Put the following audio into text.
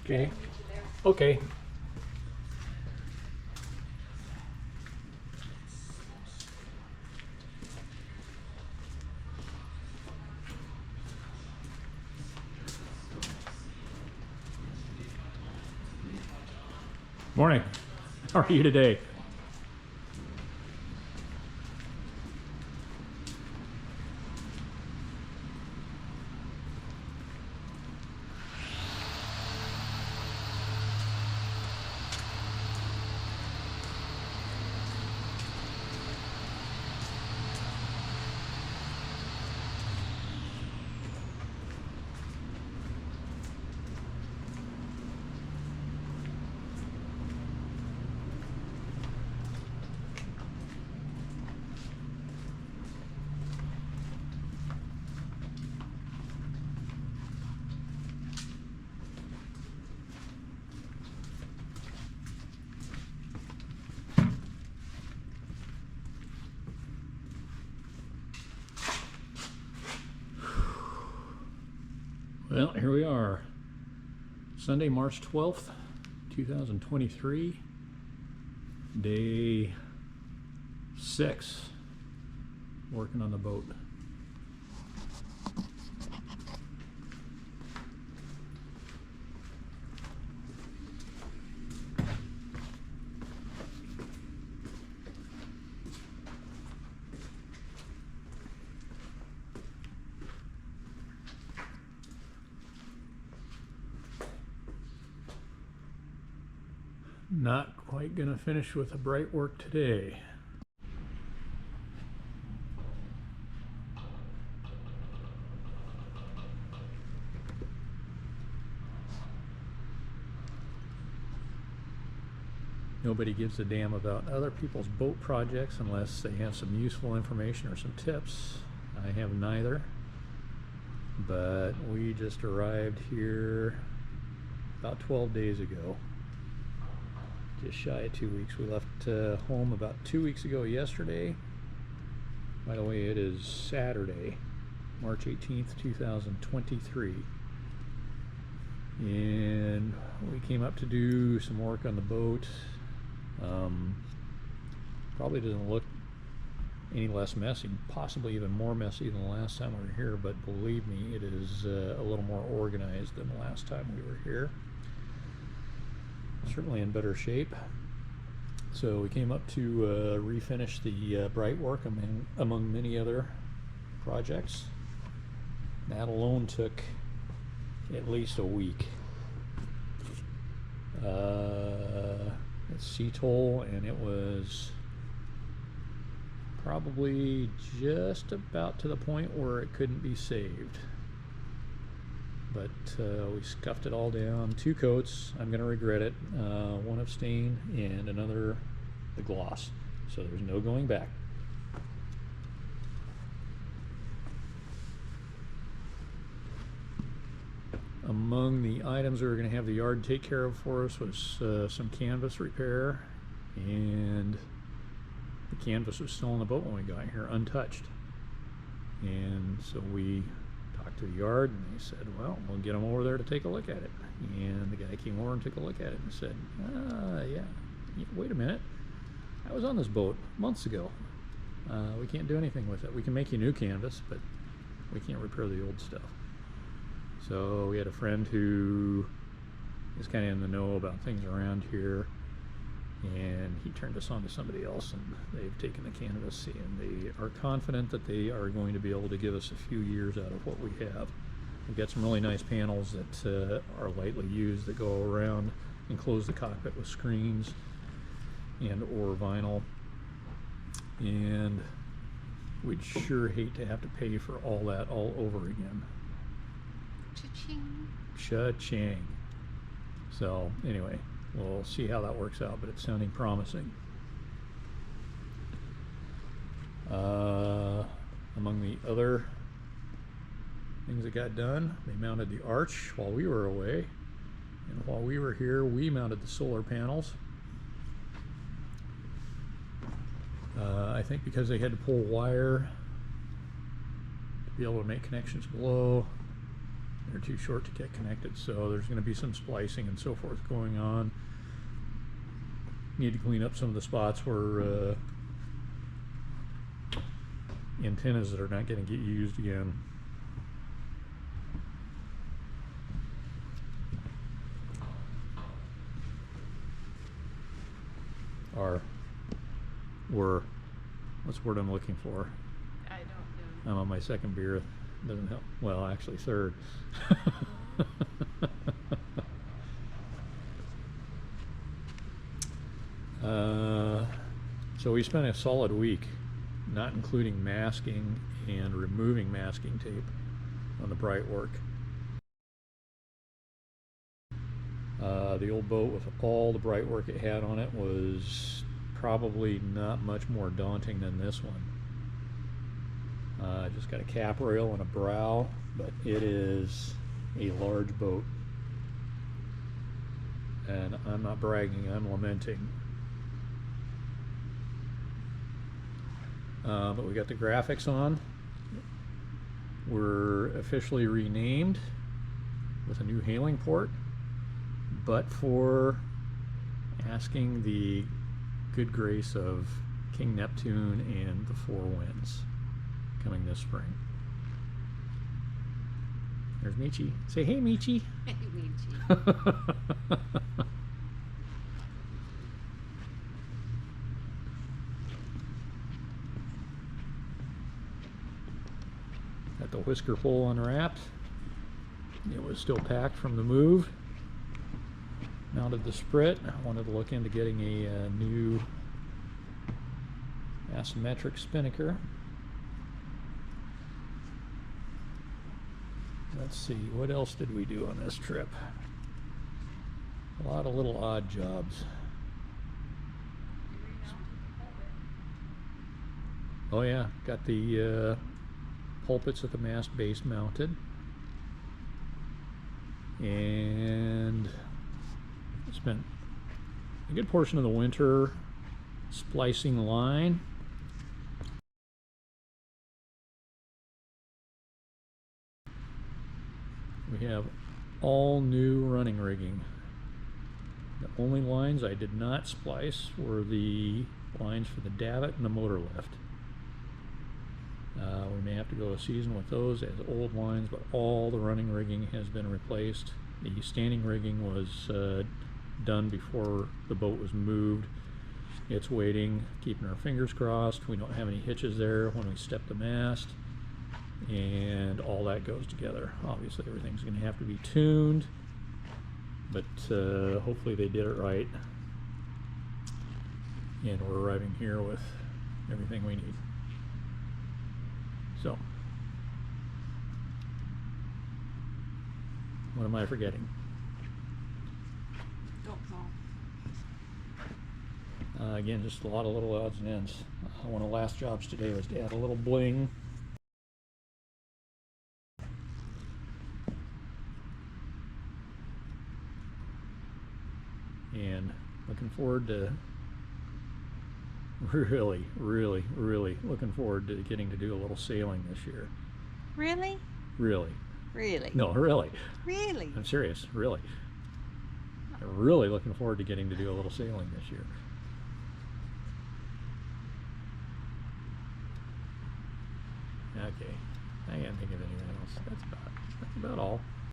Okay. Okay. Morning. How are you today? Well, here we are. Sunday, March 12th, 2023. Day 6. Working on the boat. Not quite gonna finish with the bright work today. Nobody gives a damn about other people's boat projects unless they have some useful information or some tips. I have neither, but we just arrived here about 12 days ago. Just shy of 2 weeks. We left home about 2 weeks ago yesterday. By the way, it is Saturday, March 18th, 2023. And we came up to do some work on the boat. Probably doesn't look any less messy, possibly even more messy than the last time we were here, but believe me, it is a little more organized than the last time we were here. Certainly in better shape. So we came up to refinish the bright work among many other projects. That alone took at least a week. It's Sea-Toll, and it was probably just about to the point where it couldn't be saved. But we scuffed it all down. 2 coats. I'm going to regret it. One of stain and another the gloss. So there's no going back. Among the items we were going to have the yard take care of for us was some canvas repair, and the canvas was still on the boat when we got here, untouched. And so we talked to the yard, and they said, well, we'll get them over there to take a look at it. And the guy came over and took a look at it and said, yeah, wait a minute, I was on this boat months ago. We can't do anything with it. We can make you new canvas, but we can't repair the old stuff. So we had a friend who is kind of in the know about things around here, and he turned us on to somebody else, and they've taken the canvas, and they are confident that they are going to be able to give us a few years out of what we have. We've got some really nice panels that are lightly used that go around and close the cockpit with screens and or vinyl, and we'd sure hate to have to pay for all that all over again. Cha-ching. Cha-ching. So anyway, we'll see how that works out, but it's sounding promising. Among the other things that got done, they mounted the arch while we were away, and while we were here, we mounted the solar panels. I think because they had to pull wire to be able to make connections below, They're too short to get connected, so there's going to be some splicing and so forth going on. Need to clean up some of the spots where antennas that are not going to get used again. What's the word I'm looking for? I don't know. I'm on my second beer. Doesn't help. Well, actually third. So we spent a solid week, not including masking and removing masking tape on the Brightwork. The old boat with all the Brightwork it had on it was probably not much more daunting than this one. Just got a cap rail and a brow, but it is a large boat. And I'm not bragging, I'm lamenting. But we got the graphics on. We're officially renamed with a new hailing port, but for asking the good grace of King Neptune and the Four Winds coming this spring. There's Michi. Say hey, Michi. Hey, Michi. Got the whisker pole unwrapped. It was still packed from the move. Mounted the sprit. I wanted to look into getting a new asymmetric spinnaker. Let's see, what else did we do on this trip? A lot of little odd jobs. Oh yeah, got the pulpits at the mast base mounted. And spent a good portion of the winter splicing line. We have all new running rigging. The only lines I did not splice were the lines for the davit and the motor lift. We may have to go a season with those as old lines, but all the running rigging has been replaced. The standing rigging was done before the boat was moved. It's waiting, keeping our fingers crossed. We don't have any hitches there when we step the mast, and all that goes together. Obviously everything's going to have to be tuned, but hopefully they did it right, and we're arriving here with everything we need. So, what am I forgetting? Don't know. Again, just a lot of little odds and ends. One of the last jobs today was to add a little bling. And looking forward to really looking forward to getting to do a little sailing this year. Really? Really. Really? No, really. Really? I'm serious, really. I'm really looking forward to getting to do a little sailing this year. Okay, I can't think of anything else. That's about all.